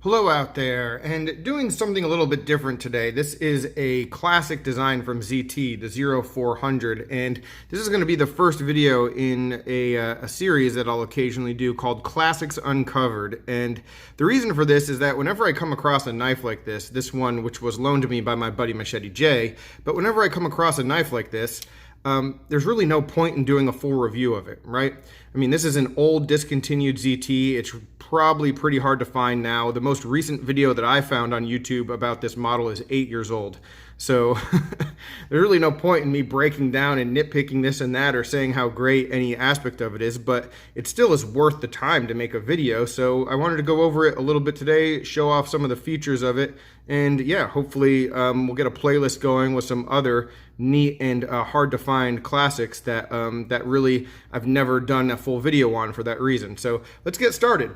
Hello out there, and doing something a little bit different today. This is a classic design from ZT, the 0400, and this is going to be the first video in a series that I'll occasionally do called Classics Uncovered. And the reason for this is that whenever I come across a knife like this one which was loaned to me by my buddy Machete J, but whenever I come across a knife like this, there's really no point in doing a full review of it, right? I mean, this is an old discontinued ZT. It's probably pretty hard to find now. The most recent video that I found on YouTube about this model is 8 years old. So there's really no point in me breaking down and nitpicking this and that or saying how great any aspect of it is, but it still is worth the time to make a video. So I wanted to go over it a little bit today, show off some of the features of it, and yeah, hopefully we'll get a playlist going with some other neat and hard to find classics that that really I've never done a full video on for that reason. So let's get started.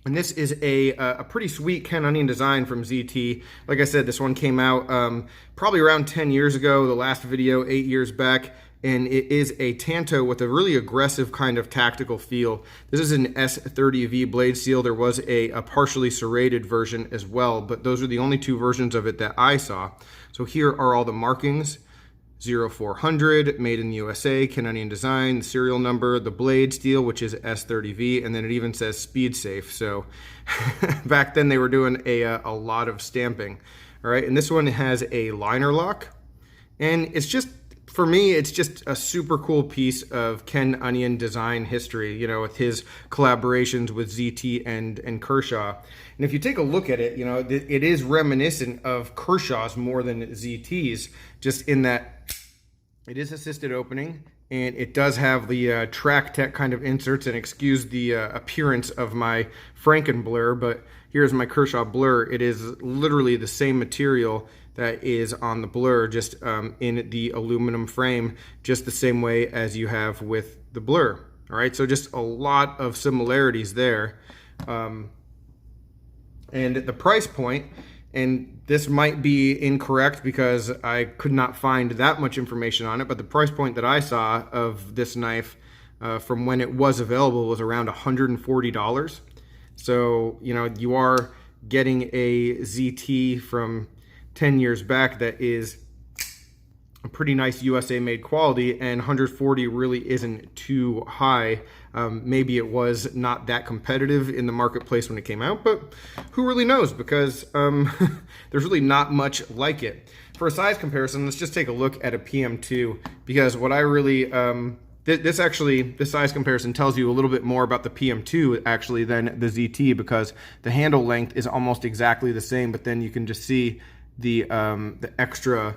And this is a pretty sweet Ken Onion design from ZT. Like I said, this one came out probably around 10 years ago, the last video 8 years back, and it is a Tanto with a really aggressive kind of tactical feel. This is an S30V blade steel. There was a partially serrated version as well, but those are the only two versions of it that I saw. So here are all the markings. 0400, made in the USA, Ken Onion design, the serial number, the blade steel, which is S30V, and then it even says speed safe. So back then they were doing a lot of stamping. All right, and this one has a liner lock, and it's just, for me, it's just a super cool piece of Ken Onion design history, you know, with his collaborations with ZT and Kershaw. And if you take a look at it, you know, it is reminiscent of Kershaw's more than ZT's, just in that it is assisted opening, and it does have the track tech kind of inserts, and excuse the appearance of my Franken blur, but here's my Kershaw blur. It is literally the same material that is on the blur, just in the aluminum frame, just the same way as you have with the blur. All right, so just a lot of similarities there. And the price point, and this might be incorrect because I could not find that much information on it, but the price point that I saw of this knife from when it was available was around $140. So, you know, you are getting a ZT from 10 years back that is a pretty nice USA made quality, and 140 really isn't too high. Maybe it was not that competitive in the marketplace when it came out, but who really knows, because there's really not much like it. For a size comparison, let's just take a look at a PM2, because what I really this size comparison tells you a little bit more about the PM2 actually than the ZT, because the handle length is almost exactly the same, but then you can just see the extra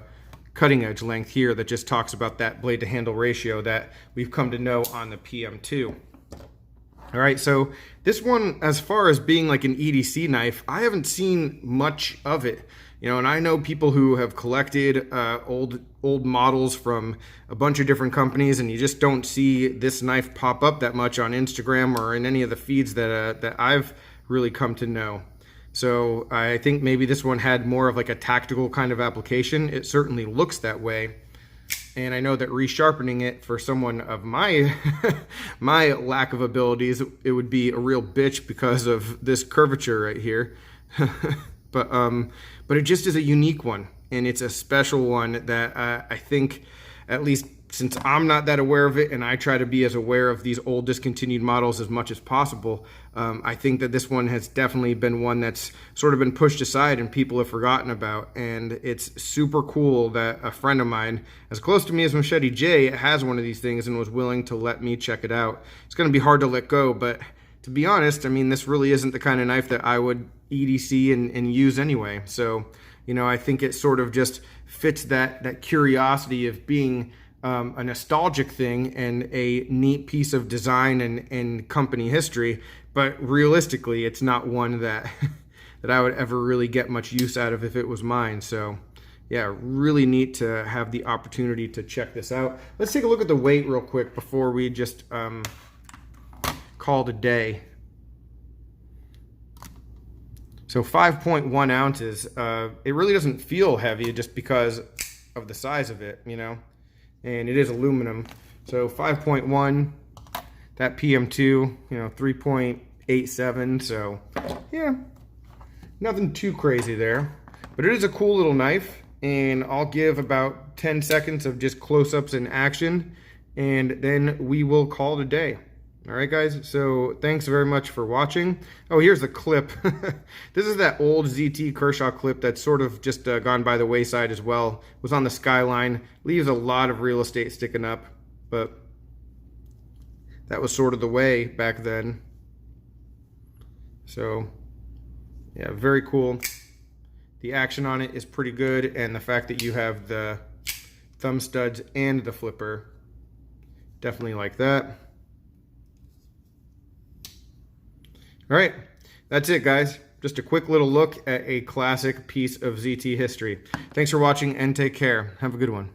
cutting edge length here that just talks about that blade to handle ratio that we've come to know on the PM2. All right, so this one, as far as being like an EDC knife, I haven't seen much of it. You know, and I know people who have collected old models from a bunch of different companies, and you just don't see this knife pop up that much on Instagram or in any of the feeds that I've really come to know. So I think maybe this one had more of like a tactical kind of application. It certainly looks that way. And I know that resharpening it for someone of my my lack of abilities, it would be a real bitch because of this curvature right here. But it just is a unique one, and it's a special one that I think, at least since I'm not that aware of it, and I try to be as aware of these old discontinued models as much as possible, I think that this one has definitely been one that's sort of been pushed aside and people have forgotten about. And it's super cool that a friend of mine, as close to me as Machete J, has one of these things and was willing to let me check it out. It's going to be hard to let go, but to be honest, I mean, this really isn't the kind of knife that I would EDC and use anyway. So, you know, I think it sort of just fits that curiosity of being a nostalgic thing and a neat piece of design and company history, but realistically, it's not one that that I would ever really get much use out of if it was mine. So yeah, really neat to have the opportunity to check this out. Let's take a look at the weight real quick before we just call it a day. So 5.1 ounces. It really doesn't feel heavy just because of the size of it, you know, and it is aluminum. So 5.1, that PM2, you know, 3.87. So yeah, Nothing too crazy there, but it is a cool little knife, and I'll give about 10 seconds of just close-ups in action, and then we will call it a day. All right, guys, so thanks very much for watching. Oh, here's the clip. This is that old ZT Kershaw clip that's sort of just gone by the wayside as well. It was on the Skyline. Leaves a lot of real estate sticking up, but that was sort of the way back then. So, yeah, very cool. The action on it is pretty good, and the fact that you have the thumb studs and the flipper, definitely like that. All right, that's it, guys. Just a quick little look at a classic piece of ZT history. Thanks for watching, and take care. Have a good one.